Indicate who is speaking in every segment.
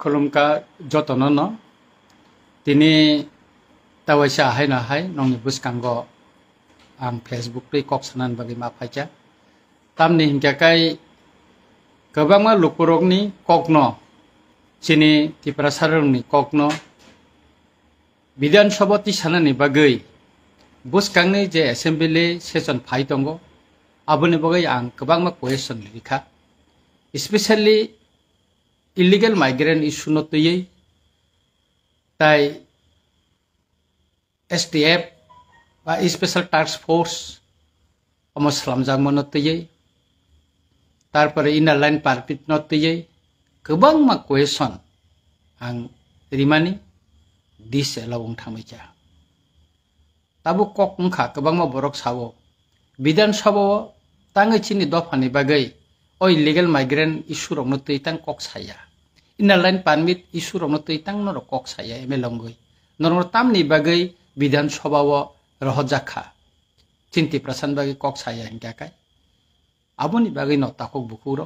Speaker 1: खुलुमका जतन न तिनी तावैसा हाय ना हाय नंनि बुसकांगो आं फेसबुक पे कक सानान बागै मा फाइचा तामनि हिंकाकाय गोबांमा लुकुरकनि ककन चिनि तिप्रा सारंनि ककन विधानसभा ति सानानि बागै बुसकांनि जे एसेम्बली सेसन फाइ दंगो आबुनि बागै आं गोबांमा क्वेश्चन लिखा स्पेशली इलिगेल माइग्रेंट इशू न तयै ताई STF বা স্পেশাল টাস্ক ফোর্স আমসলামজাং মনতयै তারপরে ইনার লাইন পারমিট নতयै गोबां मा क्वेश्चन आं रिमानि दिस एलावं थामैजा ताबो ककंखा गोबां मा बरक सावो विधानसभा तांगै चिनि दफानि बागै ओ इलिगेल माइग्रेंट इशू रंनो तैतां कक साया इनार लाइन पारमिट इशू रंनो तैतां नर कक साया एमेलंगै नरनो तामनि बागै विधानसभा रहजाखा चिंती प्रसान बागै कक साया हिंगाकाय आबुनि बागै न ताकक बुकुरो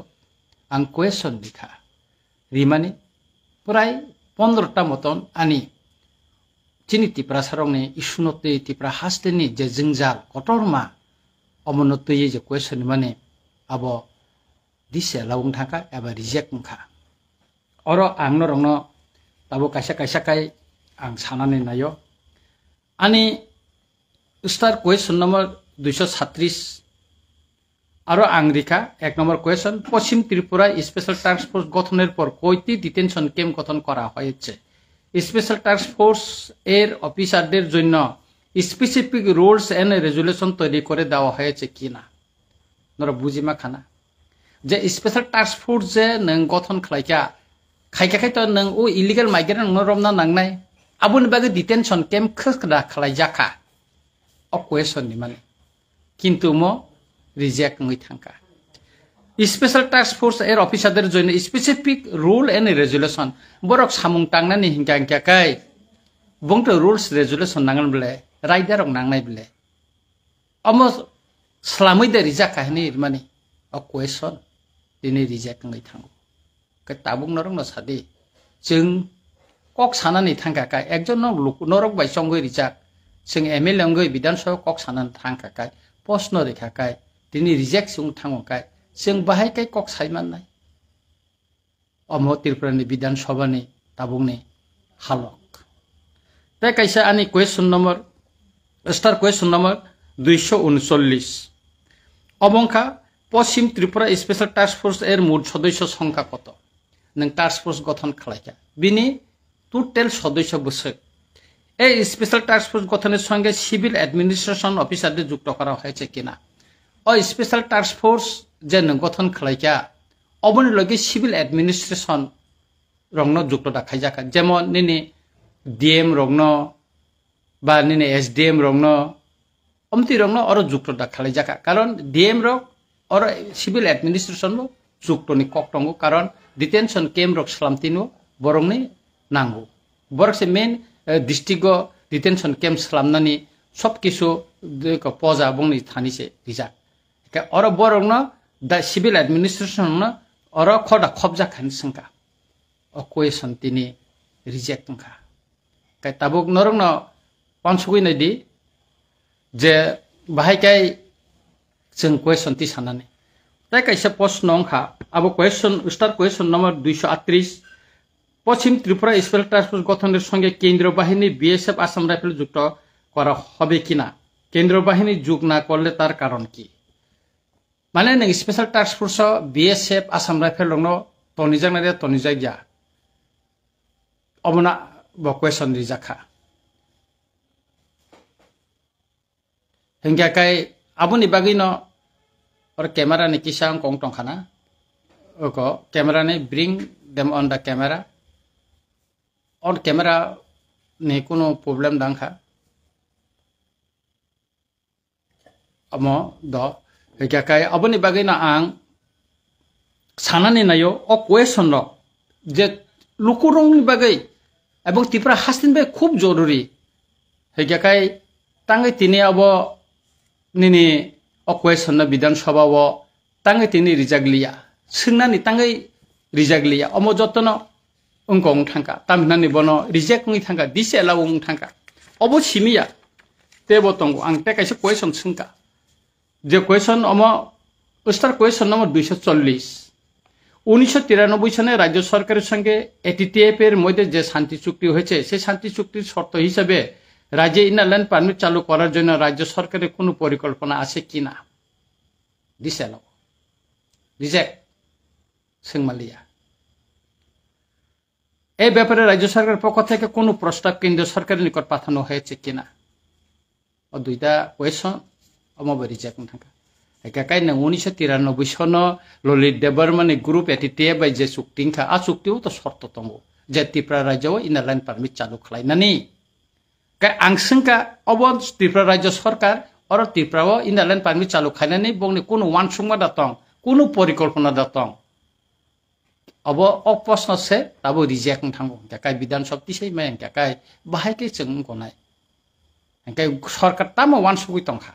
Speaker 1: आं क्वेश्चन लिखा रिमानि प्राय 15टा मतन आनी चिनि तिप्रा सारंनि इशुनते तिप्रा हास्तेनि जे जिंजाल कटरमा अमनतयै जे क्वेश्चन माने आबो दिसे लावं थाका एबा रिजेक्ट मुखा अरो आंनो रंनो ताबो कायसा कायसाकाय आं सानानै नायो आनी स्टार क्वेश्चन नंबर 236 आरो आंरिका एक नंबर क्वेश्चन पश्चिम त्रिपुरा स्पेशल टास्क फोर्स गठনের পর কয়টি ডিটেনশন ক্যাম্প গঠন করা হয়েছে স্পেশাল টাস্ক ফোর্স এর অফিসারদের জন্য স্পেসিফিক রুলস এন্ড রেজুলেশন তৈরি করে দেওয়া হয়েছে কিনা নরা বুঝিমা খানা যে স্পেশাল টাস্ক ফোর্স যে নং গঠন খাইকা খাইকাখাই তো নং ও ইলিগেল মাইগ্রেন্ট নরমना नांनाय आबुनि बागै डिटेनशन कैम्प खसखदा खालाय जाखा अ क्वेश्चन नि माने किन्तु मो रिजेक्ट मै थांका स्पेशल टास्क फोर्स एर अफिसारদের জন্য specific rule and resolution Barak सामुं टांगनानि हिंगांकाय Bunt rules resolution नांगन बले राइडार नांनाय बले अमो स्लामै दे रिजाखा हनि माने अ क्वेश्चन दिनै रिजेक्ट मै थांगो का ताबुं नरं न सादि जों कक सानानै थांकाकाय एकजन नरक बायसंगै रिजाक जों एमएलए अंगै विधानसभा कक सानानै थांकाकाय प्रश्न रेखाकाय दिनै रिजेक्ट जों थांकाय जों बाहायकाय कक सायमाननाय अमो त्रिपुरानि विधानसभानि ताबुंनि हालक बे कायसा आनि question number star question number 239 अबंखा पश्चिम त्रिपुरा स्पेशल टास्क फोर्स एर मोट सदस्य संख्या कत नों टास्क फोर्स गठन खालायका बिनि টোটাল সদস্য বসে এই স্পেশাল টাস্ক ফোর্স গঠনের সঙ্গে সিভিল অ্যাডমিনিস্ট্রেশন অফিসারদের যুক্ত করা হয়েছে কিনা ও স্পেশাল টাস্ক ফোর্স যে গঠন খালাইকা অবনি লগে সিভিল অ্যাডমিনিস্ট্রেশন রংন যুক্ত রাখাই যাকা যেমন নিনি ডিএম রংন বা নিনি এসডিএম রংন অমতি রংন আরো যুক্ত রাখাই যাকা কারণ ডিএম রক আর সিভিল অ্যাডমিনিস্ট্রেশন যুক্তনি কক্টঙ্গ কারণ ডিটেনশন ক্যাম্প রক সালামতিনো বরংনি नांगौ बरकसे मेन डिस्ट्रिक्ट डिटेंशन कैम्प खालामनानै सब किसु पजा बंनि थानिसे रिजा और बरंनो दा सिविल एडमिनिस्ट्रेशन और खदा खबजा खान संका अ क्वेश्चन तिनि रिजेक्ट खा काय ताबुक नरंनो पानसुगैनाय दि जे बाहायकाय जों क्वेश्चन ति साननानै ताय कायसा प्रश्न अंखा आबो क्वेश्चन स्टार क्वेश्चन नंबर 238 पश्चिम त्रिपुरा स्पेशल टास्क फोर्स गठনের সঙ্গে কেন্দ্রীয় বাহিনী বিএসএফ আসাম রাইফেল যুক্ত করা হবে কিনা কেন্দ্রীয় বাহিনী যুক্ত না করলে তার কারণ কি মানে নং special task force BSF Assam rifle রং তনিজানারে তনিজাইয়া অবনা ব क्वेश्चन रिजाखा हिंगाकाय आबुनि बागै न और कैमरा नि किसां कं टंखाना ओको कैमरा ने bring them on the camera और कैमरा ने कोनो प्रॉब्लम दांखा अमो द हेकाकाय अबनि बागै ना आं सानानै नायो अ क्वेश्चन र जे लुकुरंनि बागै एबं त्रिपुरा हास्तिन बे खूब जरुरी हेकाकाय तांगै तिनि अब निनि अ क्वेश्चन न विधानसभा व तांगै तिनि रिजागलिया सोंनानै तांगै रिजागलिया अमो जतन ungkong thangka tamnani bono reject ngi thangka disallow ung thangka obo simia tebo tongo ang te kaisa question singka যে কোয়েশন স্টার কোয়েশন নম্বর 240 1993 সনে রাজ্য সরকারের সঙ্গে এটিটিএফ এর মধ্যে যে শান্তি চুক্তি হয়েছে সেই শান্তি চুক্তির শর্ত হিসেবে রাজ্যে ইনার লাইন পারমিট চালু করার জন্য রাজ্য সরকারের কোনো পরিকল্পনা আছে কিনা ডিসঅ্যালাউ রিজেক্ট সিংমালিয়া এই ব্যাপারে রাজ্য সরকারের পক্ষ থেকে কোনো প্রস্তাব কেন্দ্রীয় সরকারের নিকট পাঠানো হয়েছে কিনা ও দুইটা কোয়েশন অমব রিজেক্ট থাকা একাকাই না 1993 সন ললিত দেববর্মন গ্রুপ এটিটিএফ বাই যে চুক্তিংখা আ চুক্তিও তো শর্ত দङ যে ত্রিপুরা রাজ্যও ইনার লাইন পারমিট চালু খালাইনানি কাই আংসংকা অব ত্রিপুরা রাজ্য সরকার আর ত্রিপুরাও ইনার লাইন পারমিট চালু খাইনানি বংনি কোনো ওয়ানসুংমা দাতং কোনো পরিকল্পনা Datong of অপ্রশ্ন say Tabo reject থাঙ্গো কাই বিধানসভা তিসै মাই কাই বাহাইকে जों গনাই কাই সরকার তামো ওয়ানসুগই তংখা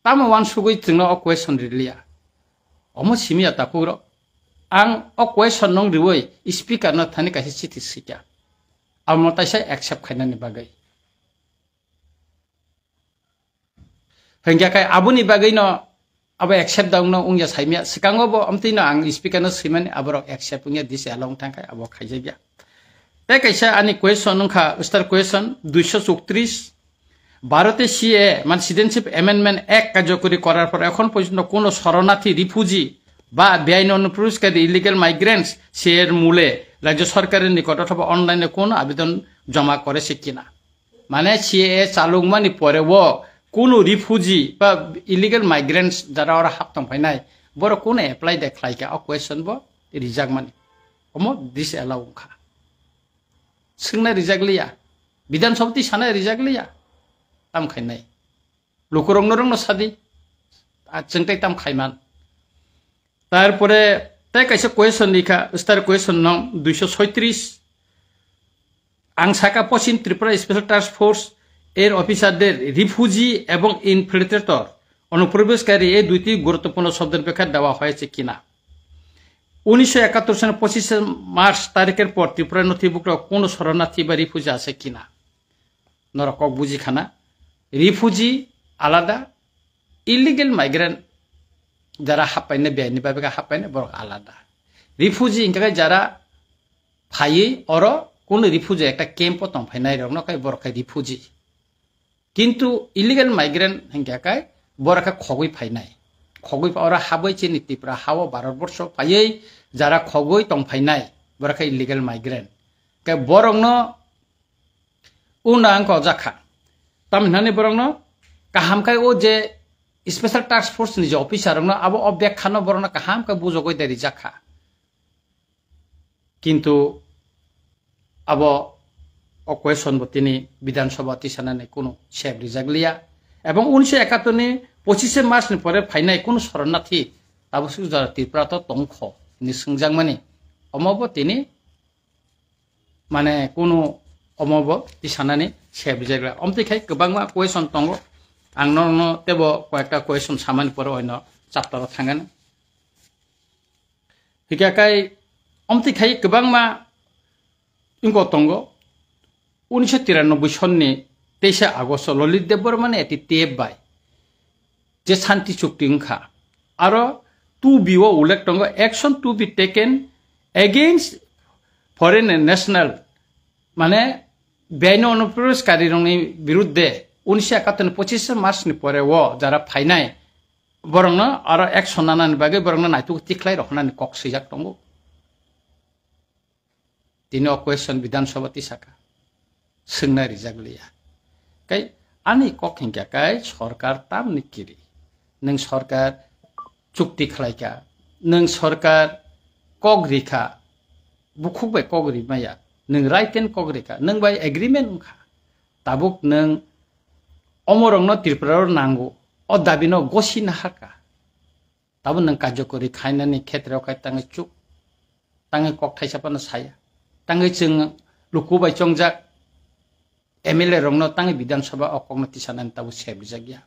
Speaker 1: তামো ওয়ানসুগই जोंनो अ क्वेश्चन रिलिया अमो सिमिया तापुरो आं अ क्वेश्चन नंग रिवै स्पीकर न थानि कासे चिठि सिका आमो ताइसा एक्सेप्ट खाइनानि बागै हेंगाकाय आबुनि बागै न अब एक्सेप्ट दाउनो उंया साइमिया सिकांगबो अमतिनो आं स्पीकर न सिमानि आबरो एक्सेप्ट उंया दिस एलाउंग थांखाय आबो खाइजागिया ते कैसा आनि क्वेश्चन नंखा स्टार क्वेश्चन 234 ভারতে সিএ মানে সিটিজেনশিপ অ্যামেন্ডমেন্ট অ্যাক্ট কার্যকরী করার পর এখন পর্যন্ত কোনো শরণার্থী রিফিউজি বা বেআইনি অনুপ্রবেশকারী ইলিগাল মাইগ্রেন্টস সিএর মূলে রাজ্য সরকারের নিকট অথবা অনলাইনে কোনো আবেদন জমা করেছে কিনা মানে সিএ চালুমানি পরেও কোনো রিফিউজি বা ইলিগাল মাইগ্রেন্টস যারা ওরা হাবতং ফাইনাই বড় কোনো এপ্লাই দেখলাইকা অ কোয়েশ্চন ব রিজাক মানি অম দিস এলাউ খা সিংনা রিজাক লিয়া বিধানসভাতি সানা রিজাক লিয়া tam khainai lukurong norong no sadi achengtai tam khaiman tarpore tai kaisa question likha star question nong 236 ang saka পশ্চিম ত্রিপুরা স্পেশাল টাস্ক ফোর্স এর অফিসারদের রিফিউজি এবং ইনফিল্ট্রেটর অনুপ্রবেশকারী এই দুইটি গুরুত্বপূর্ণ শব্দের ব্যাখ্যা দেওয়া হয়েছে কিনা 1971 সালের 25 মার্চ তারিখের পর ত্রিপুরা নথিভুক্ত কোনো শরণার্থী বা রিফিউজি আছে কিনা নরকক বুঝি খানা রিফিউজি আলাদা ইলিগাল মাইগ্রেন্ট যারা হাপাইনে বেআইনি ভাবে হাপাইনে বড় আলাদা রিফিউজি ইনকা যারা ফাইয়ে অর কোন রিফিউজি একটা ক্যাম্প তং ফাইনাই রং নকাই বড় রিফিউজি কিন্তু ইলিগাল মাইগ্রেন্ট হিংকাকাই বড় খগই ফাইনাই খগই ওরা হাবই চিনি ত্রিপুরা হাওয়া ভারতবর্ষ ফাইয়ে যারা খগই তং ফাইনাই বড় ইলিগাল মাইগ্রেন্ট কে বরং উনা অঙ্ক জাখা तामिनानि बरंनो काहामखाय ओ जे स्पेशल टास्क फोर्स नि जे ऑफिसर रंनो अब अब्याख खानो बरंनो काहामखाय बुजोगै देरि जाखा किन्तु अब अ क्वेश्चन बतिनि विधानसभा तिसानानै कोनो सेब रिजागलिया एवं 1971 नि 25 मार्च नि परे फाइनाय कोनो शरणार्थी ताबसु जारा त्रिपुरा तो तंख नि संजांगमानि अमबो तिनि माने कोनो अमब तिसानानि सेब रिजागला अमतिखाय गोबांमा क्वेश्चन दङ आं ननो तेबो कयेकटा क्वेश्चन सामानि पर अयनो चैप्टाराव थांगोन हिकाकाय अमतिखाय गोबांमा इंगो दङ 1993 सननि 23 आगस्ट ललित देबबर्मन एटिटिएफ बाय जे शांति चुक्ति ओंखा आरो 2B उल्लेख दङ action to be taken against foreign national माने बेआइनि अनुप्रवेशकारीनि बिरुद्धे 1971 25 मार्च नि परे वो जारा फाइनाय बरंनो आरो एक्शन नानानि बागै बरंनो नायतु तिखलाय रखनानि कक सैजाक दङ तिनि क्वेश्चन विधानसभा तिसाका सोंना रिजागलिया काई आनि कक हिंकाकाय सरकार ताम निकिरि नों सरकार चुक्ति खालायका नों सरकार कगरिखा बुखुबाय कगरि माया नों राइट एंड कगरिखा नों बाय एग्रीमेंट उखा ताबुक नों अमरंनो त्रिपुरार नांगौ अ दाबिनो गसिना हाका ताबु नों कार्यकरि खायनानि क्षेत्राव खाय ताङै चुक ताङै कक थाइसापानो साया ताङै जों लुकुबाय चंजाक एमएलए रंनो ताङै विधानसभा अकगनो तिसानानि ताबु सेबजागिया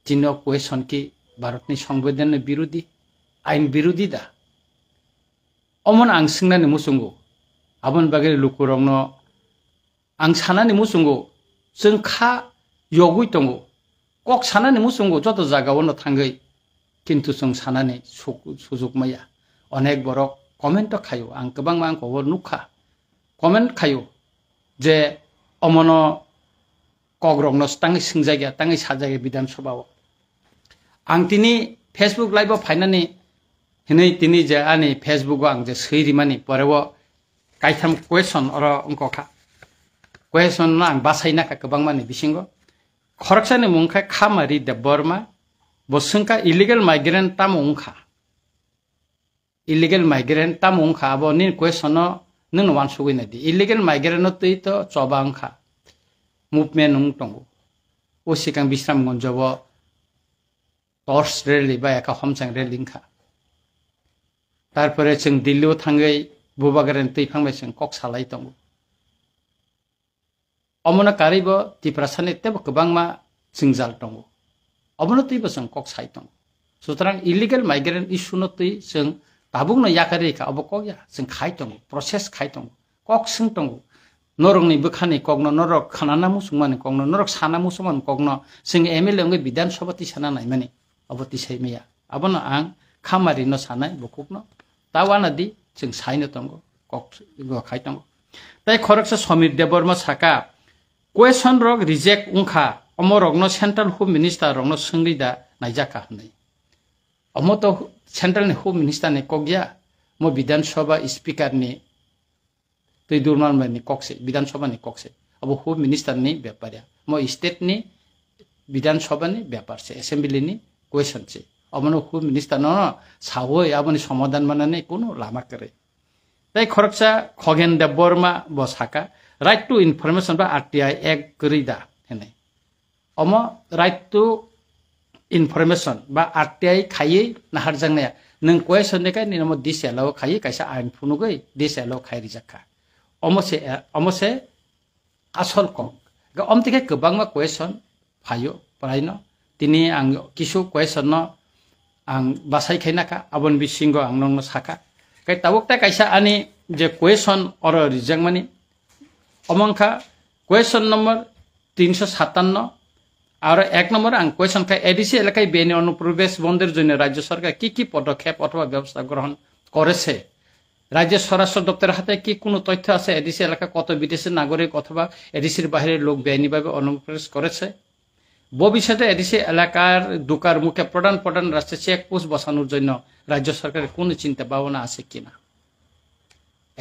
Speaker 1: जिनो क्वेश्चन की भारतनि संविधान विरोधी आईन विरोधी दा Omon ang singnani musungo. Abon bagay lukurong no ang sanani musungo. Sing ka yogui tongo. Kok sanani musungo joto jaga wono thangai. Kintu sing sanani sujuk maya. Onek borok comment kayo. Ang kabang mang ko nukha. Comment kayo. Je omono kogrong no tangi singjagya tangi sajagya bidan sobawo. Ang tini Facebook live fainani hinai tini je ani Facebook ang je seiri mani porewo kaitam question oro ongko kha question na ang basai na ka kabang mani bisingo khoraksani mungkha khamari de Burma bosungka illegal migrant tam ongkha illegal migrant tam ongkha abo nin question no nung wan sugui na di illegal migrant no tui to choba ongkha movement ung tongo o sikang bisram gonjobo tors rally ba eka homsang rally kha tarpore chung Delhi thangai bubagaran tuifangbai chung kok salai tongo omona karibo tiprasane tebo kabangma singjal tongo omono tuibo chung kok sai tongo sutrang illegal migrant issue no tui chung tabung no yakari ka obo kok ya chung khai tongo process khai tongo kok sing tongo norong ni bukhani kogno norok khanana musungmani kogno norok sana musungman kogno sing MLA ngai bidan sabati sana nai mani aboti sai meya abono ang khamari no sanai bukukno tawana di chung saino tongo kok go khai tongo tai khoraksa Samir Deborma saka question rok reject ungkha omorok no central home minister rok no sungrida naijaka hnai omoto central ni home minister ni kogya mo bidan sabha speaker ni tui durman ni kokse bidan sabha ni kokse abo home minister ni byaparya mo state ni bidan sabha ni byapar se assembly ni question che omono home minister no sawoi aboni samadan manane kono lama kare tai khoraksa Khogen Deborma bosaka right to information ba RTI act kurida hene omo right to information ba RTI khai naharjangnaya nung question ne kai ni mo disalo khai kaisa ain phunugai disalo khai rijakha omose asol kong ga omtike kebangma question phayo praino tini ang kisu question no ang basai khainaka abon bisingo ang nong saka kai tabukta kaisa ani je question oro rijangmani omangkha question number 357 আর এক নম্বর আং question কা ADC এলাকায় বেনে অনুপ্রবেশ বন্ধের জন্য রাজ্য সরকার কি পদক্ষেপ অথবা ব্যবস্থা গ্রহণ করেছে রাজ্য স্বরাষ্ট্র দপ্তরের হাতে কি কোনো তথ্য আছে এডিসি এলাকা কত বিদেশি নাগরিক অথবা এডিসির বাইরে লোক বেআইনিভাবে অনুপ্রবেশ করেছে ভবিষ্যতে এডিসি এলাকার ঢোকার মুখে প্রধান রাস্তায় চেকপোস্ট বসানোর জন্য রাজ্য সরকারের কোনো চিন্তা ভাবনা আছে কিনা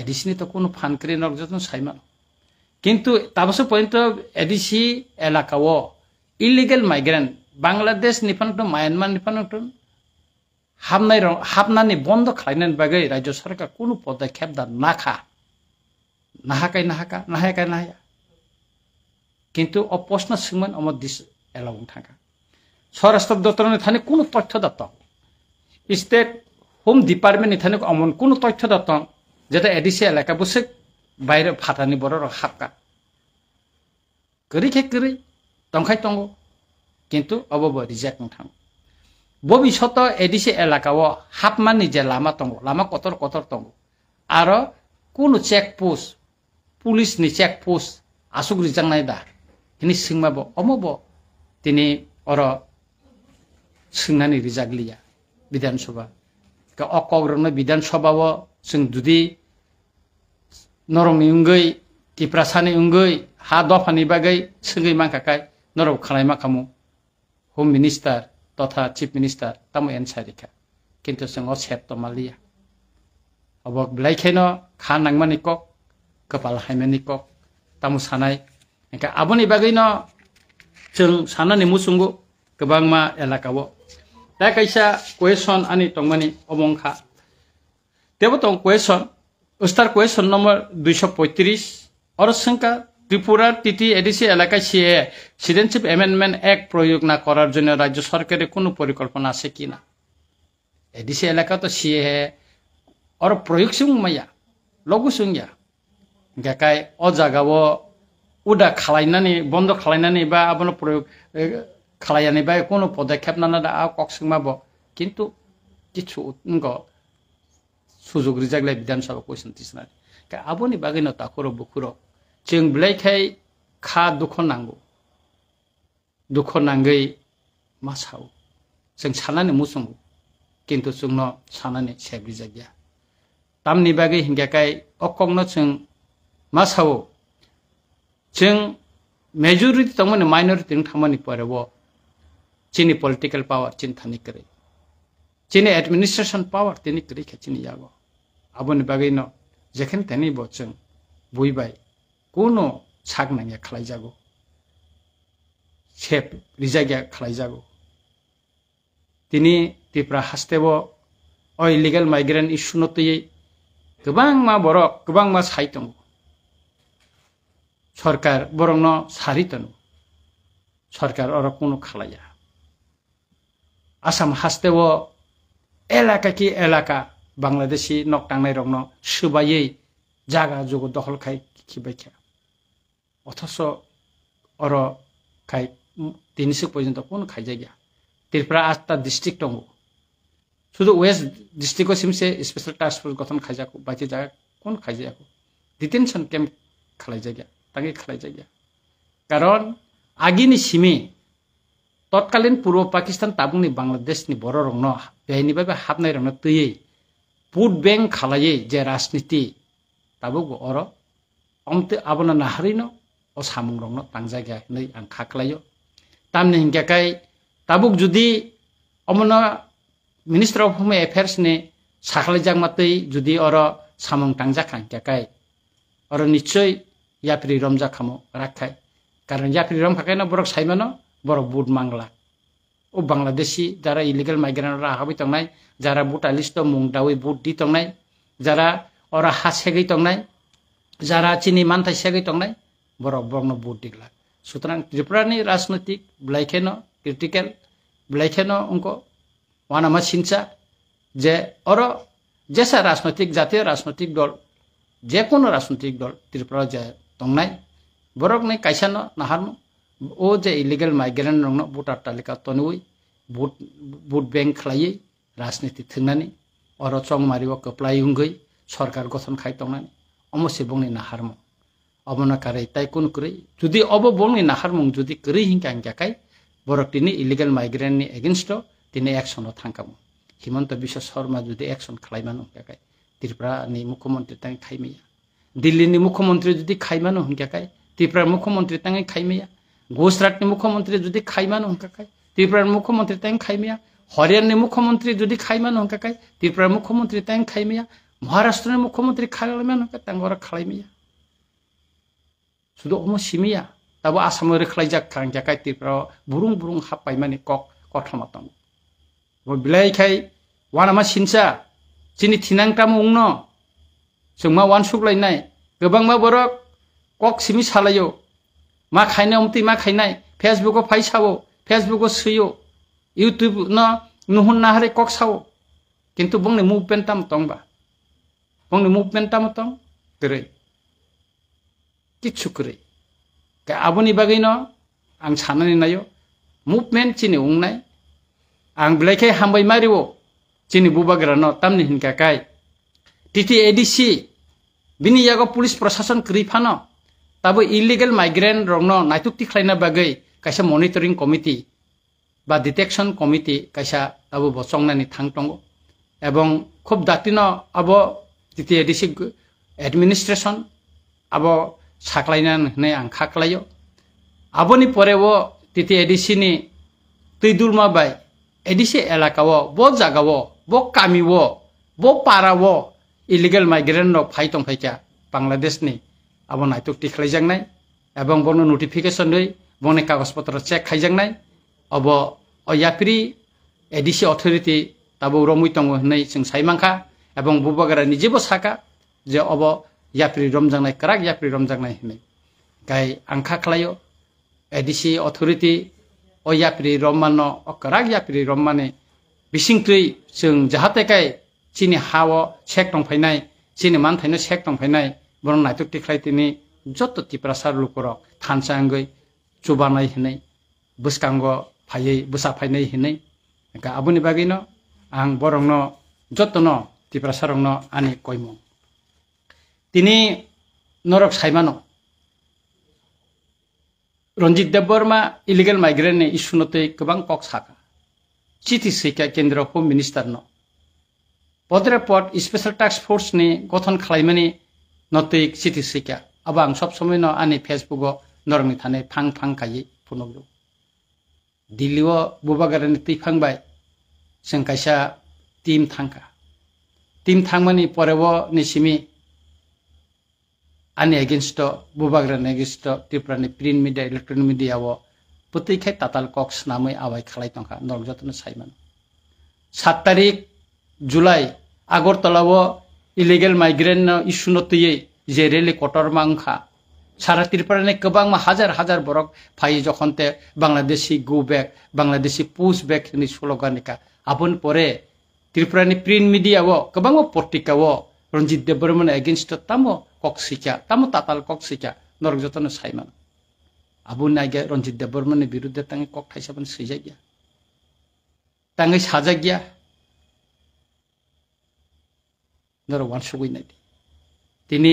Speaker 1: এডিসি তো কোনো ফানকারি নকজন সাইমান কিন্তু তাবস পর্যন্ত এডিসি এলাকাও illegal migrant Bangladesh nipanto Myanmar nipanto habnani bondo khlainani bagai rajya sarkar kono podakep da nahakai কিন্তু অপ্রশ্ন সিংমান আমার দিস এলাউন থাকা স্বরাষ্ট্র দপ্তরের থানে কোনো তথ্য দত্ত স্টেট হোম ডিপার্টমেন্ট থানে অমন কোনো তথ্য দত্ত যেটা এডিসি এলাকা বসে বাইরে ফাটানি বড় হাপকা করি tongkai tongo kintu obo reject thang bobishoto edisi elakao hapmani je lama tongo lama kotor tongo aro kuno check post police ni check post asuk rijang nai da kini singmabo omobo tini oro singnani rijaglia bidan sabha ka okogrno bidan sabha sing dudi norong ungoi kiprasani ungoi ha dofani bagai singai mangkakai norok khalai makamu home minister totha chief minister tamu ensarika kintu sing osep to malia abok blaikeno khan nangmani kok kapal haimani kok tamu sanai engka aboni bagino jeng sanani musungu kebangma elakawo ta kaisa question ani tongmani omongkha tebo tong question star question number 235 or sangka ত্রিপুরার TT ADC এলাকায় citizenship amendment act প্রয়োগ না করার জন্য রাজ্য সরকারের কোনো পরিকল্পনা আছে কিনা এডিসি এলাকা তো সিএ আর প্রয়োগ সুংমাইয়া লগু সুংয়া গাকায় অ জাগাও উডা খালাইনানি বন্ধ খালাইনানি বা আবনো প্রয়োগ খালাইয়ানি বা কোনো পদক্ষেপ না না কক সুংমাবো কিন্তু কিছু sujuk rijaklai Vidhan Sabha question tisnari ka aboni bagui no takoro bukuro जों बिलाइखाय खा दुख नांगौ दुख नांगै मा सावो जों साननानै मुसुंगौ किन्तु जोंनो साननानै सेब्रिजा गैया तामनि बागै हिंगाखाय अकंनो जों मा सावो जों मेजरिटी तंमोन माइनरिटी थांमानि परेबो चिनि पॉलिटिकल पावर चिन थानि करे चिनि एडमिनिस्ट्रेशन पावर तिनि करे खिचिनि यागो आबोनि बागै न जेखेन तेनि बो जों बुइबाय कोनो साग नांगया खालायजागौ सेब रिजागिया खालायजागौ तिनि तिप्रा हास्तेबो इलिगेल माइग्रेन्ट इशु नतयै गोबां मा बरक गोबां मा साइतं सरकार बरंनो सारितनु सरकार अर कोनो खालाया आसाम हास्तेबो एलाका की एलाका बांलादेशी नकटांनाय रंनो सुबायै जागा जुगु दखल खाय खिबायखा अथच अर खाय दिनैसो पर्यन्त कोनो खायजाय गैया त्रिपुरा 8टा डिस्ट्रिक्ट दङ শুধু ওয়েস্ট ডিস্ট্রিক্ট সিমসে স্পেশাল টাস্ক ফোর্স গঠন খাইজাকো বাকি জায়গা কোন খাইজাকো ডিটেনশন ক্যাম্প খালাইজাय गैया তাকে খালাইজাय गैया কারণ আগিনি সিমি তৎকালীন পূর্ব পাকিস্তান তাবুংনি বাংলাদেশनि बर' रंनो बेहायनि बाबे हाबनाय रंनो तयै भोट बैंक खालायै जे राजनीति ताबो अर अमते आबना नाहारिनो अ सामुं रंनो तांजाय गैया नै आं खाख्लायो तामनि हिंगाखाय ताबुक जुदि अमना मिनिस्टार अफ होम एफेयर्स ने साखलायजाक मातै जुदि अर सामुं तांजाखां हिंगाखाय अर निश्चय याफ्रि रमजा खामो राखाय कारण याफ्रि रम खाखायना बरक साइमानो बरक बुट मांगला ओ बांग्लादेशी जारा इलिगेल माइग्रेंट राहाबै तंनाय जारा बुटा लिस्ट मुं दावै बुट दि तंनाय जारा अर हा सेगै तंनाय जारा चिनि मानथाय सेगै तंनाय बरक बरनो बुट दिगला सुतरां त्रिपुरानि राजनीतिक ब्लाइखेनो क्रिटिकल ब्लाइखेनो उनको वानामा सिंचा जे अर जेसा राजनीतिक जातीय राजनीतिक दल जे कोनो राजनीतिक दल त्रिपुरा जे तंनाय बरक नै काइसानो नाहारनो ओ जे इलिगेल माइग्रेंट रंनो भोटार तालिका तनुई भोट बैंक खालायै राजनीति थंनानै अर चंमारिव कप्लायुंगै सरकार गठन खाय तंनानै अमसे बंनि नाहारमो अबना कारै ताइ कुन कुरै जुदि अब बंनि नाहारमो जुदि कुरै हिंगाखाय बरक तिनि इलिगेल माइग्रेंट नि एगेंस्ट तिनि एक्शन थांकामो हिमंत बिश्व शर्मा जुदि एक्शन खालायमानो हिंगाखाय त्रिपुरानि मुख्यमंत्री तांग खायमैया दिल्लीनि मुख्यमंत्री जुदि खायमानो हिंगाखाय त्रिपुरा मुख्यमंत्री तांग खायमैया गुजरातनि मुख्यमंत्री जुदि खायमानो हिंगाखाय त्रिपुरानि मुख्यमंत्री तांग खायमैया हरियाणानि मुख्यमंत्री जुदि खायमानो हिंगाखाय त्रिपुरा मुख्यमंत्री तांग खायमैया महाराष्ट्रनि मुख्यमंत्री खालायमानो हिंगाखाय तांग अर खालायमैया सुदु अमो सिमिया ताबो आसाम रे खालायजाक हिंगाखाय त्रिपुरा बुरुं बुरुं हाबबाय माने कक कथमा दं बिलाइखाय वानामा सिनसा चिनि थिनांटाम उंनो जोंमा वान सुग्लायनाय गोबांमा बरक कक सिमि सालायो मा खायनाय उमति मा खायनाय फेसबुक फाइ सावो फेसबुक सयो यूट्यूब न नुहुन नाहारे कक सावो किन्तु बंनि मुभमेन्ट ताम तंबा बंनि मुभमेन्ट ताम तंग गरै किच्छु गरै का आबोनि बागैनो आं साननानै नायो मुभमेन्ट चिनि उंनाय आं बिलाइखाय हामबाय मारिवो चिनि बुबाग्रानो तामनि हिंगाखाय टीटी एडीसी बिनि यागो पुलिस प्रशासन क्रिफानो ताबो इलिगेल माइग्रेंट रंनो नायतुक्ति खालायना बागै कायसा मनिटरिंग कमिटी बा डिटेक्शन कमिटी कायसा ताबो बसंनानि थांतंगो एवं खूब दातिनो आबो टीटी एडीसी एडमिनिस्ट्रेशन आबो साख्लायनानै होनाय आं खाख्लायो आबोनि परेवो टीटी एडीसी नि तैदुलमा बाय एडीसी एलाकावो बो जागावो बो कामिवो बो पारावो इलिगेल माइग्रेंट नो फाइ तंफायका बांग्लादेशनि अब नायतुक्ति खालायजांनाय एवं बनो नोटिफिकेशन दै बने कागज पत्र चेक खायजांनाय अब याफ्रि एडीसी अथॉरिटी ताबो रमुइ तंग होननाय जों साइमांखा एवं बुबाग्रा निजेबो साका जे अब याफ्रि रमजांनाय कराक याफ्रि रमजांनाय होननाय गाय आंखा खालायो एडीसी अथॉरिटी ओ याफ्रि रमानो कराक याफ्रि रमाने बिसिंथै जों जाहातेखाय चिनि हावो चेक तंफायनाय चिनि मानथायनो चेक तंफायनाय बरं नायतुक्ति खालायतिनि जत्त तिप्रासार लुकरक थानसांगै चुबानाय होननाय बुसकांगो फायै बुसा फायनाय होननाय का आबोनि बागैनो आं बरंनो जत्तनो tiprasarong no ani koimong tini norok saimano Ranjit Debbarma illegal migrant ne issue note kebang kok saka চিঠি শিক্ষা কেন্দ্র হোম মিনিস্টার ন পদরে পট স্পেশাল টাস্ক ফোর্স নি গঠন খালাইমানি নতৈক চিঠি শিক্ষা আবাং সব সময় ন আনি ফেসবুক নরমি থানে ফাং ফাং কাই ফুনগ্রু দিল্লিও বুবাগারানি তৈ ফাংবাই जों কাইসা টিম থাংমানি পরেব নিসিমি আনি এগেইনস্ট বুবাগারানি এগেইনস্ট ত্রিপুরানি প্রিন্ট মিডিয়া ইলেকট্রনিক মিডিয়াও প্রত্যেকখাই তাতাল কক্স নামে আবাই খালাই টঙ্কা নরকযত্ন সাইমান 7 তারিখ জুলাই আগরতলাও ইলিগেল মাইগ্রেন্ট ইস্যু নতয়ে যে রেলি কটর মাংখা সারা ত্রিপুরানি গোबां হাজার হাজার বরক ফাই যখনতে Bangladeshi go back Bangladeshi push back नि স্লোগানিকা আপন পরে ত্রিপুরানি প্রিন্ট মিডিয়াও গোबां পত্রিকাও রঞ্জিত দেববর্মন এগেইনস্ট তামো কক্সিকা তামো তাতাল কক্সিকা নরকযত্ন সাইমান আবু নাইগে রঞ্জিত দেববর্মনের বিরুদ্ধে তাঙ্গে কক থাইসাবন সইজা গিয়া তাঙ্গে সাজা গিয়া নর ওয়ানসুগুই নাই তিনি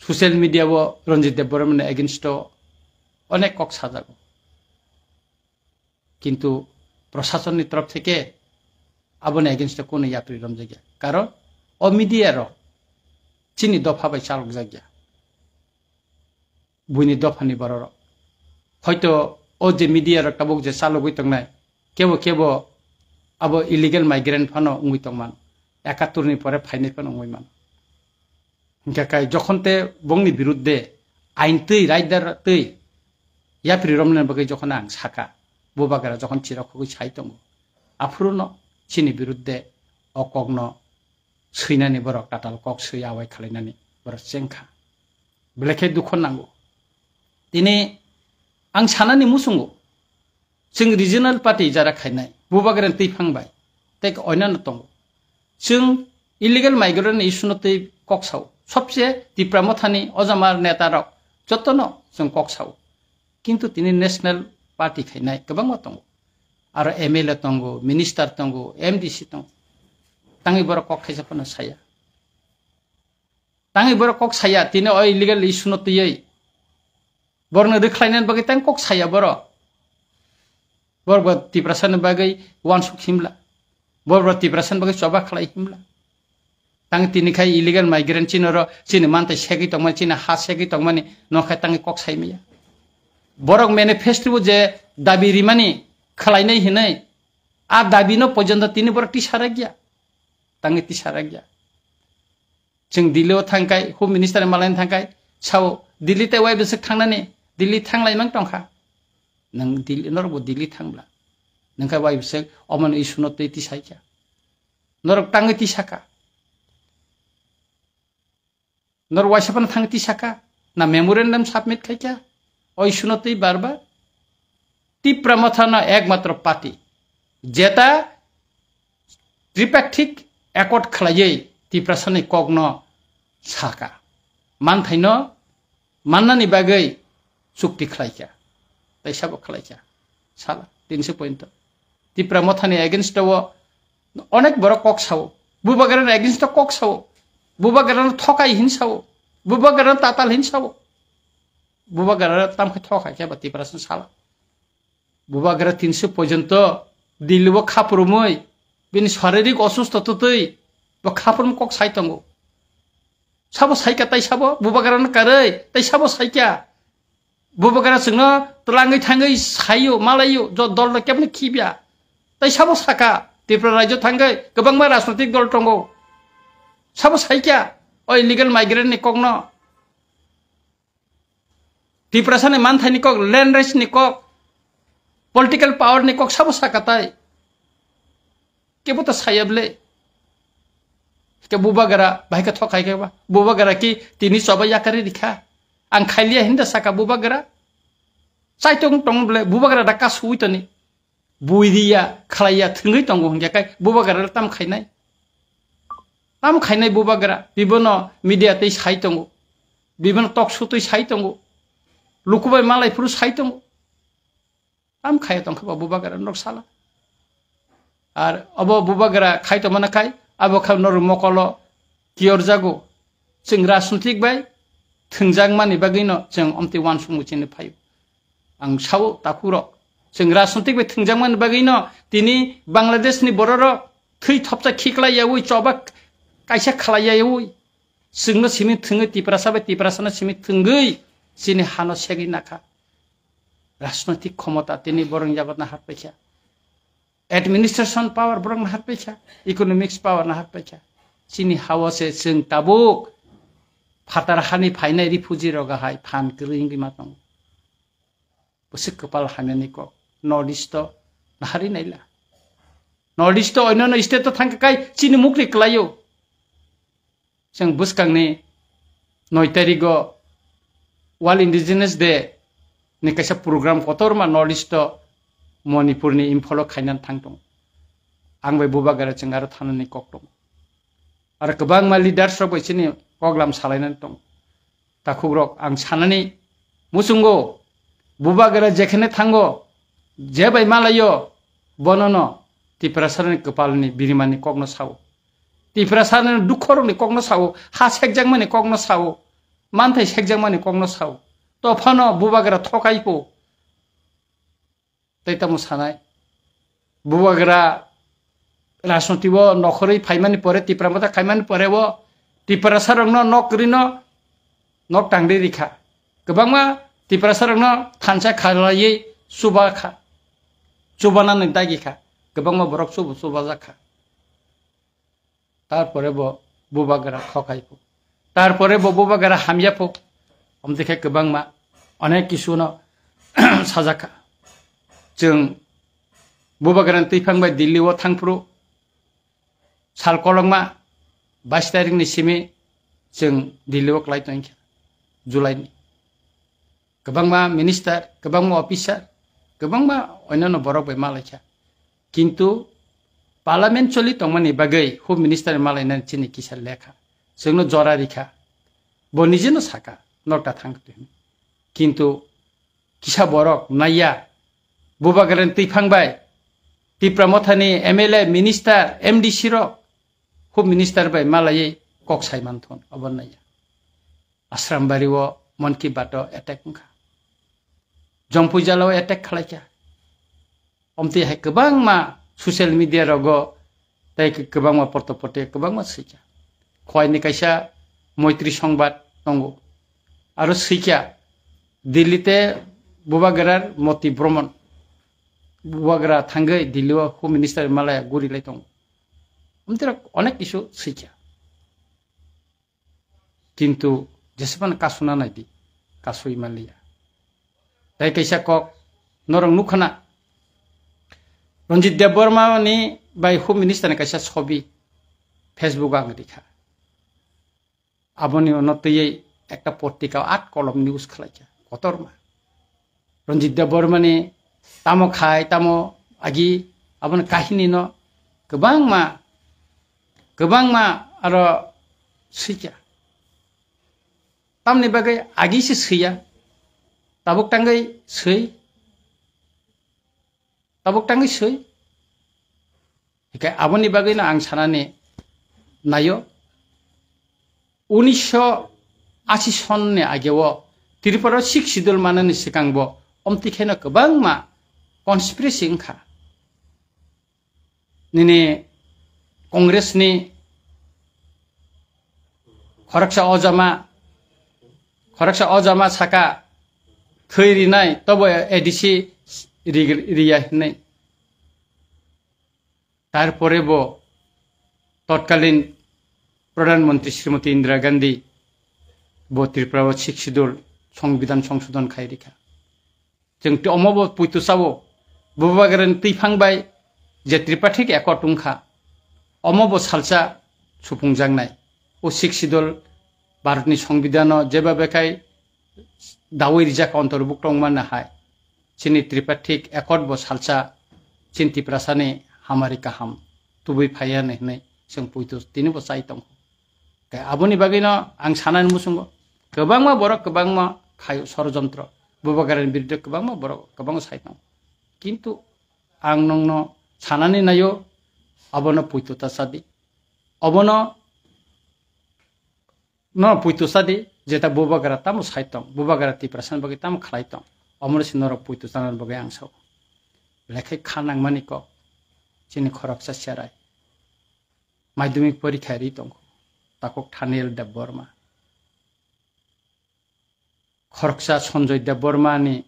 Speaker 1: সোশ্যাল মিডিয়াও রঞ্জিত দেববর্মনের এগেইনস্ট অনেক কক সাজাগো কিন্তু প্রশাসনের তরফ থেকে আবনে এগেইনস্ট কোন ইয়াত্রী রমজা গিয়া কারণ ও মিডিয়ার চিনি দফা বাই চালক জাগিয়া বুইনি দফানি বড় হয়তো ও যে মিডিয়ার একটা বুক যে চালক হইতং নাই কেব আবো ইলিগেল মাইগ্রেন্ট ফানো উইতংমান 71 নি পরে ফাইনে ফানো উইমান হিংকাকাই যখনতে বংনি বিরুদ্ধে আইন তৈ রাইদার তৈ ইয়াপ্রি রমনের বাকি যখন আং সাকা বুবাগারা যখন চিরকই সাইতং আফরুন চিনি বিরুদ্ধে অকগ্ন সৈনানি বরক টাটাল কক সৈ আওয়াই খালাইনানি বরক চেংখা বেলেखे দুঃখ নাंगौ दिनै आं सानानि मुसुंगौ जों रिजनल पार्टी जारा खायनाय बुबागारान तै फांबाय तै अयनानो दं जों इलिगेल माइग्रेन्ट इस्युनो तै कक्साव सबसे दिप्रामथानि अजामार नेतारक जतनो जों कक्साव किन्तु दिनै नेशनल पार्टी खायनाय गोबां दं आरो एमएलए दं मिनिस्टार दं एमडिसि दं ताङै बर कक खायजाफोरनो साया ताङै बर कक साया दिनै अ इलिगेल इस्युनो तै बरनो देखलायनानै बागै तां कक साया बरबो तिप्रासान बागै वानसुक हिमला बरबो तिप्रासान बागै चबा खलाय हिमला तां तिनिखाय इलिगेल माइग्रेन्ट चिनर चिनि मानताय सेगै तंमान चिनि हा सेगै तंमानि नखाय तांनि कक सायमिया बरक मेनिफेस्टो जे दाबि रिमानि खलायनाय हिनै आ दाबिनो पर्यन्त तिनि बर टिसारा गया तांनि टिसारा गया जों दिल्लीयाव थांखाय होम मिनिस्टार मालायनि थांखाय साव दिल्ली ते वाइ बेसक थांनानै दिल्ली थांलायमां दंखा नों दिल्ली नरबो दिल्ली थांब्ला नोंखा वाइ बेसक अमन इस्युनो तै तिसायखा नरक ताङै तिसाखा नर वाइसाफान थाङै तिसाखा ना मेमोरेन्डाम साबमिट खायखा अ इस्युनो तै बारबा टिप्रामथाना एकमात्र पार्टी जेता त्रिपाक्षिक एकर्ड खालायै तिप्रासानि कग्न साका मानथायनो माननानि बागै चुक्ति खालायखा तैसाबो खालायखा साला 300 पॉइंट तिप्रामथानि एगेइनस्टआव अनेक बर कक्साव बुबागारान एगेइनस्ट कक्साव बुबागारान थकाय हिंसाव बुबागारान ताताल हिंसाव बुबागारान तामखै थकायखा बा तिप्रासन साला बुबागारा 300 पॉइंट दिल्लीआव खापुरुमै बिनि शारीरिक असुस्थतै बा खापुरुम कक सायतंगौ साबो साइका तै साबो बुबागारान कारै तै साबो साइका बुबागारा जोंनो तलाङै थाङै सायो मालायो ज दल केबने खिबिया तै साबो साका त्रिपुरा राज्य थाङै गोबांबा राजनैतिक दल दङ साबो साइका अ इलिगेल माइग्रेन्ट नि कगनो त्रिपुरासानि मानथायनि कक लैंड राइट्स नि कक पॉलिटिकल पावर नि कक साबो साका तै केबो त सायाबले के बुबागारा भाइका थकायखा बुबागारा कि तिनि सबै याकारि रिखा आं खाइलिया हिंदा साका बुबागारा साइतंग तंबले बुबागारा दाका सुइतनि बुइरिया खलाया थंगै तंगो हंगाकाय बुबागारा ताम खायनाय बुबागारा बिबनो मीडिया तै साइतंगो बिबनो टक शो तै साइतंगो लुकुबाय मालायफोर साइतंगो ताम खाया तंखा बुबागारा नक साला आर अब बुबागारा खायतो मानाखाय abo kham nor mokolo kior jago जों राजनैतिक बाय थोंजां मानि बागैनो जों अमति वान समुचिनि फायो आं साव ताकुरो जों राजनैतिक बाय थोंजां मानि बागैनो दिनै बांलादेशनि बर'र थै थपसा खिख्लायावै चबा कायसा खालायावै जोंनो सिमि थोङै तिप्रासा बाय तिप्रासानो सिमि थोंगै सिनि हानो सेगै नाखा राजनैतिक क्षमता दिनै बरं जाबादना हारपेखा एडमिनिस्ट्रेशन पावर बरं हारपेखा इकोनॉमिक्स पावर ना हारपेखा सिनि हावसे जों ताबुक फातार हानि फाइनाय रिफुजी रगाहाय फान गृहिंगि मातंग बसे कपाल हामेनि को नॉर्थ ईस्ट नाहारि नाइला नॉर्थ ईस्ट अन्य स्टेट तो थांकाय चिनि मुक्रि क्लायो जों बुसकांनि 9 तारिखो वर्ल्ड इंडिजिनस डे नि कैसा प्रोग्राम कतरमा नॉर्थ ईस्ट मणिपुरनि इम्फल खायनान थांदों आं बे बुबागारा जों आरो थानानै कक दं आरो गोबां मा लिडार्स रब बिसोरनि प्रग्राम सालायनानै दं ताकुरक आं साननानै मुसुंगो बुबागारा जेखेने थांगो जेबाय मालायो बननो तिप्रासारनि कपालनि बिरिमानि ककनो सावो तिप्रासारनि दुखरनि ककनो सावो हा सेकजांमानि ककनो सावो मानथाय सेकजांमानि ककनो सावो तफानो बुबागारा थकाइपो तैतामु सानाय बुबागारा राजनैतिक नखरै फाइमानि परे तिप्रामता खाइमानि परे वो तिप्रासारंनो नकरिनो नक टांदे रिखा गोबांमा तिप्रासारंनो थानसा खालायै सुबाखा सुबानानै दागिखा गोबांमा बरक सुबा जाखा तारपरे बो बुबागारा थकाइपो तारपरे बो बुबागारा हामियापो हमदेखा गोबांमा अनेक किसुनो साजाखा जों बुबागारानि तैफांबाय दिल्लीआव थांफ्रु सालकलंमा 22 तारिखनि सिमि जों दिल्लीआव क्लाइटों जुलाइनि गोबांमा मिनिस्टार गोबांमा अफिसार गोबांमा अन्यनो बरक बाय मालायखा किन्तु पार्लियामेन्ट चलि तंमानि बागै होम मिनिस्टार मालायनानै चिनि किसा लेखा जोंनो जरा रिखा बनिजेनो साका नटा थांखो किन्तु किसा बरक नाया बुबागारानि तैफांबाय तिप्रामथानि एमएलए मिनिस्टार एमडीसी रो होम मिनिस्टार बाय मालायै कक साइमानथन अबनाया आश्रामबारिव मन की बात अटैक खा जंपुजालाव अटैक खालायखा अमति हाय गोबां मा ससियेल मीडिया रगो ताइ गोबां मा पटपटे गोबां मा सैखा खयनि कायसा मैत्री संबाद दंगो आरो सैखा दिल्लीते बुबागारार मति भ्रमण बुबागारा थांगै दिल्लीआव होम मिनिस्टार मालाया गुरिलाय दं उमतेरा अनेक किसु सैखा किन्तु जेसेबां कासुना नायदि कासुइ मालिया ताइ कैसा कक नरं नुखना रंजित देबबर्मानि बाय होम मिनिस्टार कैसा छवि फेसबुक आं दिखा आबनि अनतयै एकटा पत्रिका 8 कलम निउज खालायखा कतरमा रंजित देबबर्मानि तामो खाय तामो आगि आबन काहिनी न गोबां मा आरो सैखा तामनि बागै आगिसे सैया ताबुक टांगै सै हिकाय आबनि बागैनो आं सानानै नायो 1980 सननि आगेव त्रिपुरा सिख सिदुल माननि सिगांबो अमतिखेनो गोबां मा कन्सपिरेसि खा निने कांग्रेसनि खरकसा अजामा साका थैरिनाय तब एडिसि रिया हिनाय तारपरे बो तत्कालीन प्रधानमंत्री श्रीमती इंदिरा गांधी बो त्रिपुरा सिख सिदुल संविधान संशोधन खायरिखा जों अमबो पुइतुसावो बुबागारानि तैफांबाय जे त्रिपाठिक एकट उंखा अमबो सालसा सुफुंजांनाय ओ सिख सिदुल भारतनि संविधान जेबा बेखाय दावै रिजाक अंतर्भुक्त माननो हाय चिनि त्रिपाठिक एकट बो सालसा चिन तिप्रासानि हामारि काहाम तुबै फायानो होननाय जों पुइतुस दिनबो साइतं आबनि बागैनो आं सानानै मुसुंगो गोबांमा बरक गोबांमा खाय षड़यंत्र बुबागारानि बिरुद्धे गोबांमा बरक गोबां साइतं किन्तु आं नंनो सानानै नायो आबनो पुइतुता सादि Obono no puitu sadi jeta bubagara tamu saitong bubagara ti prasan bagi tamu khlaitong omor sinoro puitu sanar bagi angso lekhai khanang maniko chini khoroksa serai madhyamik porikha ri tong takok thanel deborma khoroksa sonjoy deborma ni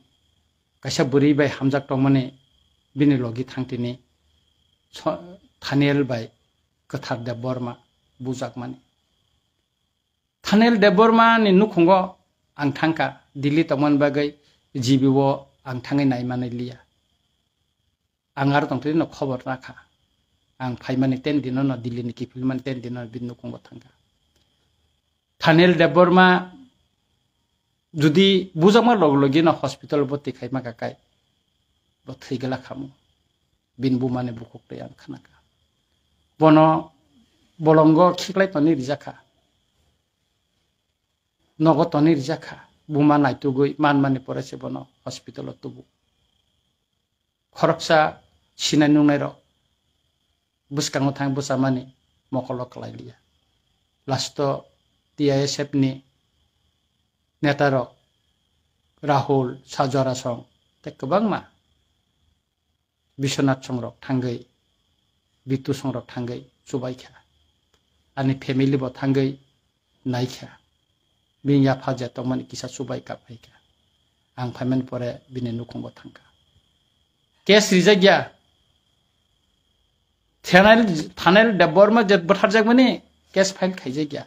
Speaker 1: kaisa buri bai hamjak tongmani bini logi thangtini thanel bai kathar deborma bujak mani Thanel deborma ni nukhungo ang thangka Delhi tamon bagai jibiwo ang thangai naimani liya angar tongtri no khobor rakha ang phaimani 10 dino no Delhi ni kifilman 10 dino bin nukhungo thangka Thanel deborma judi bujama loglogi no hospital boti khaima kakai bo thigala khamu bin bumane bukokte ang khanaka bono bolongo khiklai toni rijaka Nogotoni rijaka buma naitugui manmani porese bono hospital tubu khoroksa sinai nungnero buskango thang busamani mokolo klailia lasto TISF ni netaro Rahul Sajora song te kobangma Bishwanath songrok thangai Bitu songrok thangai subaikha ani family bo thangai naikha Binya faja tongmani kisa subai kapaika ang phamen pore bini nukhungbo thangka case rijagya thanel deborma jet botharjagmani case file khaijagya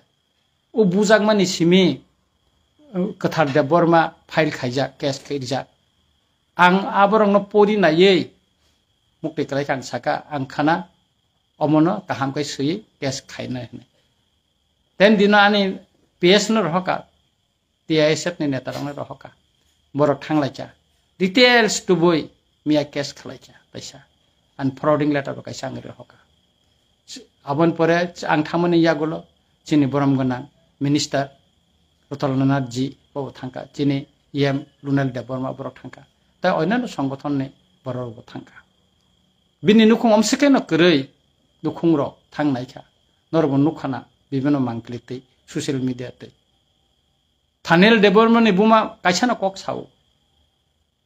Speaker 1: o bujagmani simi kathar deborma file khaija case khaija ang aborongno pori naye mukti klai kan saka ang khana omono kaham kai sui case khaina hne ten dina ani PS no rohka TISF ni netarang no rohka borok thanglaika details to boy mia case khlaika paisa and frauding letter ro kaisa ngri rohka abon pore ang thamani yagulo chini boram gona minister Rotolnath ji bo thangka chini EM Lunal Deborma borok thangka ta oinano সংগঠন ne borok bo thangka bini nukhung omsike no krei nukhung ro thangnaika norbo nukhana bibino mangklite social media te Thanel deborma ni buma kaisana kok sau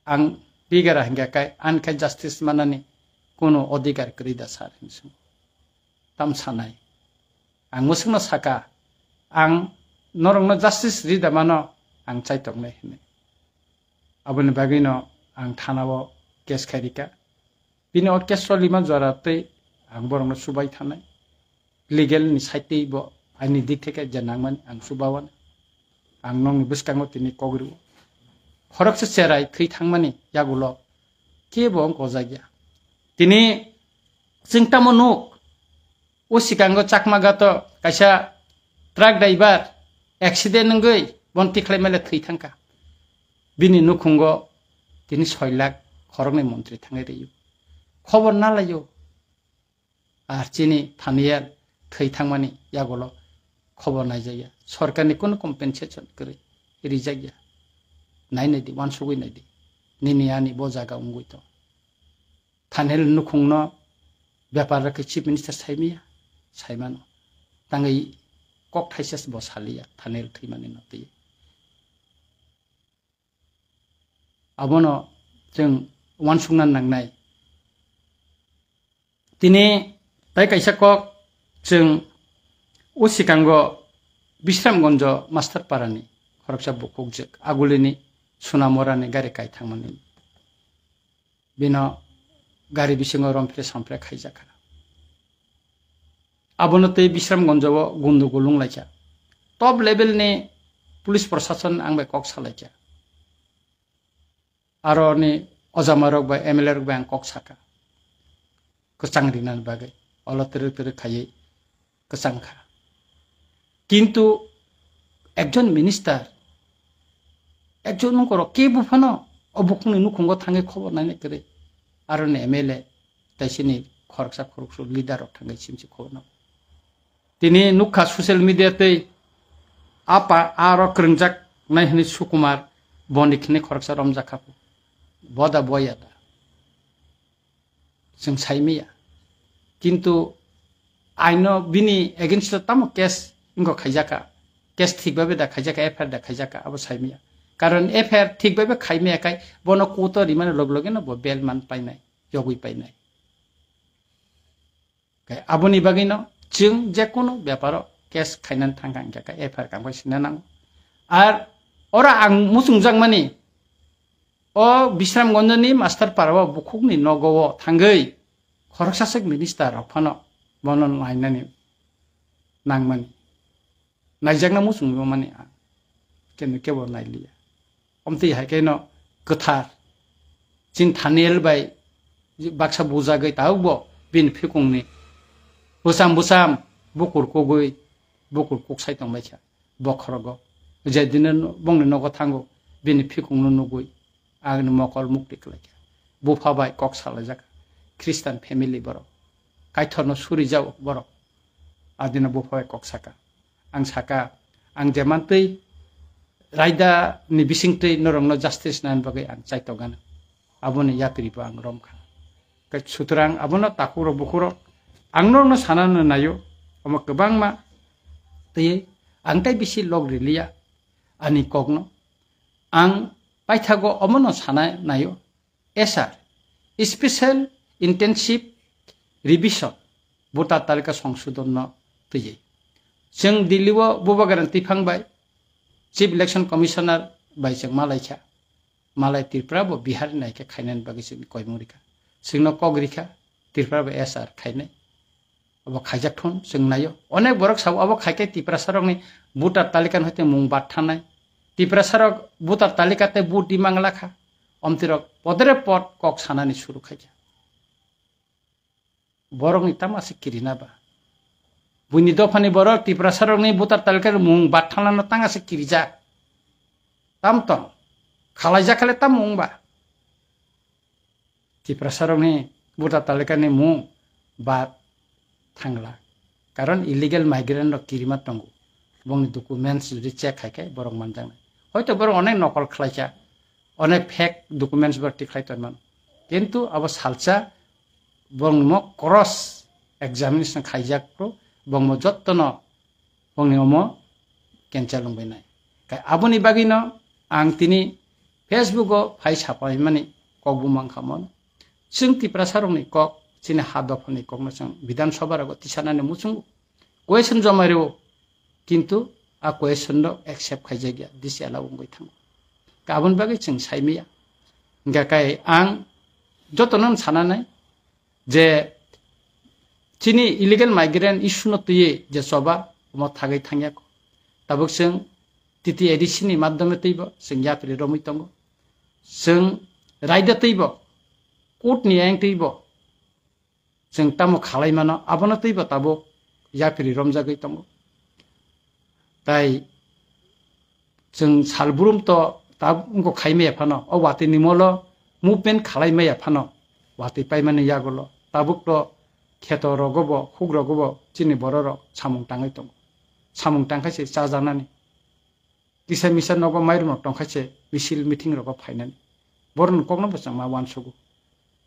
Speaker 1: ang bigara hingga kai anka justice manani kono odhikar krida sar hinsu tam sanai ang musingno saka ang norongno justice rida mano ang chaitok nai hine abone bagino ang thanao case kharika bini orchestra lima jorate ang borongno subai thanai legal ni saite bo ani dik theke janangman ang subawan ang nong buskango tini kogru horokse serai thei thangmani yagulo kebo kozagya tini singtamonuk o sikango chakmagato kaisa truck driver accident ngai bonti khlaimele thei thangka bini nukhungo tini 6 lakh khorokni mantri thangai reyu khobor na layo ar chini thaniya thei thangmani yagulo খবর নাই যাইয়া সরকারনি কোন compensation করে রিজাইয়া নাই নাই the one সুগই নাই দি নিনি আনি বজাগা উঙ্গুই তো থানেল নুখুংন ব্যাপার রাখে চিফ মিনিস্টার সাইমিয়া সাইমানো তাঙ্গাই কক থাইসাস বসালিয়া থানেল থৈমানি নতি আবনো जों ওয়ান সুংনান নাংনাই তিনি তাই কাইসা কক जों O sikango Bisramgonjo master parani khoroksa bukukjek agulini sunamorani gari kai thangmani bino gari bisingo rompre sampre khaijaka abonote Bisramgonjo gundu gulung laika top level ni police proshashan angbe kok salaika aro ni ojamarok ba MLA rok ba kok saka kechangrinan bagai olotere tere khayai kechangkha কিন্তু একজন minister একজন করো কে বুফানো অবুকনি নুখুঙ্গ থাঙ্গে খবর নাই করে আর MLA তাইসিনি খরকসা খরকসু leader থাঙ্গে সিমসি খবর না তিনি নুখা সোশ্যাল মিডিয়াতে আপা আর ক্রংজাক নাইহনি সুকুমার বনিখনি খরকসা রমজাখাপু বদা বয়াদা जों साइमिया किन्तु aino bini against tamo case ingo khaijaka case thik babe da khaijaka FIR da khaijaka abo saimia karon FIR thik babe khaimia kai bono kuto rimane logloge no bo bel man painai jogui painai kai aboni bagino jing jekono byaparo case khainan thangkang ka FIR kangko sinanang ar ora ang musungjang mani o Bisramgonjoni master parwa bukukni nogowo thangai khoroksasek minister phano bonon lainani nangmani naijagna musung mani ken kebo nailiya omti haikeno kothar jin thanel bai baksa buja gai taubo bin phikungni busam bukur kogoi bukur koksai tongbai kha bokhrogo jedinen bongni nogo thango bin phikungno nugoi agni mokol mukti klaka bufa bai koksala jaka Christian family borok kaithorno suri jaw borok adina bufa bai koksaka ang saka ang jamantei raida ni bisingtei norongno justice nan bagai ang chaitogan aboni yapiri ba ang romkha ka sutrang abono takuro bukuro angnorno sanano nayo omo kebangma tei angtai bisi log rilia ani kogno ang paithago omono sana nayo SR special intensive revision voter talika সংশোধন tei jeng diliwo boba garanti phangbai chief election commissioner bai jeng malaikha malai tirpra bo bihar naike khainan bagi sing koimurika singno kogrika tirpra bo SR khainai abo khaijak thon sing nayo onek borok sab abo khaike tirpra sarokni voter talikan hote mung bat thanai tirpra sarok voter talikate vot dimang lakha omtirok podere pod kok sanani suru khaija borok ni tamase kirina ba buini dofani borok tirpra sarokni voter talikar mung bat thanano tangase kirija tamtong khalaija khale tam mung ba tirpra sarokni voter talikani mung bat thangla karon illegal migrant rok kirima tongo bongni documents jodi check khai borok manjang hoyto borok onek nokol khlaija onek fake documents bor tiklai tonman kintu abo salcha bongmo cross examination khaijak pro bongmo jottono bongni omo cancel longbainai kai aboni bagino ang tini Facebook o phai sapai mani kokbu mangkhamon sing tirpra sarokni kok chini hadofani kokno sang Bidhan Sabha rago tisanane musung question jamario কিন্তু a question no accept khaijagya this allow ngoi thang kabon bagi ching saimia nga kai ang jotonon sananai je chini illegal migrant issue no tuye je soba mo thagai thangya ko tabuk sing titi edition ni maddhome teibo sing yapri romoi tongo sing raida teibo court ni ang teibo sing tamo khalai mano abono teibo tabo yapri romjagai tongo tai jeng salburum to tabko khaime phano o wati nimolo movement khalaime phano wati paimane yagolo tabuk to kheto rogobo khug rogobo chini bororo samung tangai tong samung tangkhaise chajanani kisa misa nogo mairu no tongkhaise misil meeting rogo phainani born kokno bosang ma wansugu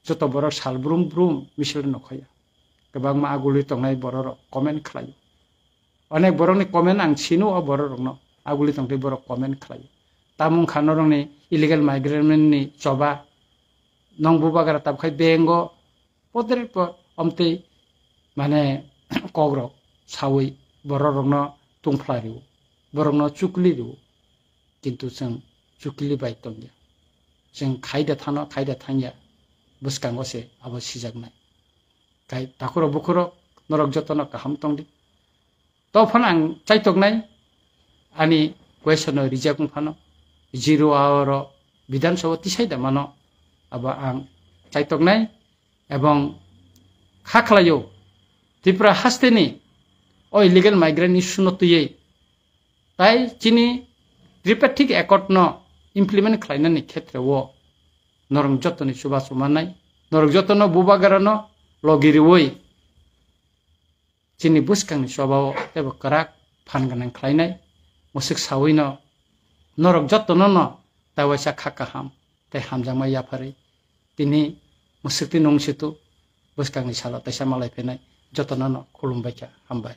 Speaker 1: joto borok salburum brum misil no khoya kebang ma aguli tongnai bororo comment khlayo onek borokni comment ang sinu o borokno aguli tongte borok comment khlai tamung khanorongni illegal migrant ni choba nongbu bagara tabkhai bengo podre po omte mane kogro sawi borokno tungflariu borokno chukliru kintu sing chukli bai tongya sing khaida thangya buskango se abo sijaknai kai takuro bukuro norok jotono kaham tongdi tofan ang chaitok nai ani question reject phano 0 hour Bidhan Sabha tisai da mano aba ang chaitok nai ebong khaklayo Tripura hasteni o illegal migrant issue no tuye tai chini tripartite accord no implement khlainani khetre wo norong jotoni suba sumanai norong jotono bubagarano logiriwoi chini buskang ni swabao tebo karak phanganang khlainai musik sawino norok jotono no tawaisa khakaham te hamjang maya phari tini musikti nongsitu buskang ni sala taisa malai phenai जतनानो खुलुमबाय हामबाय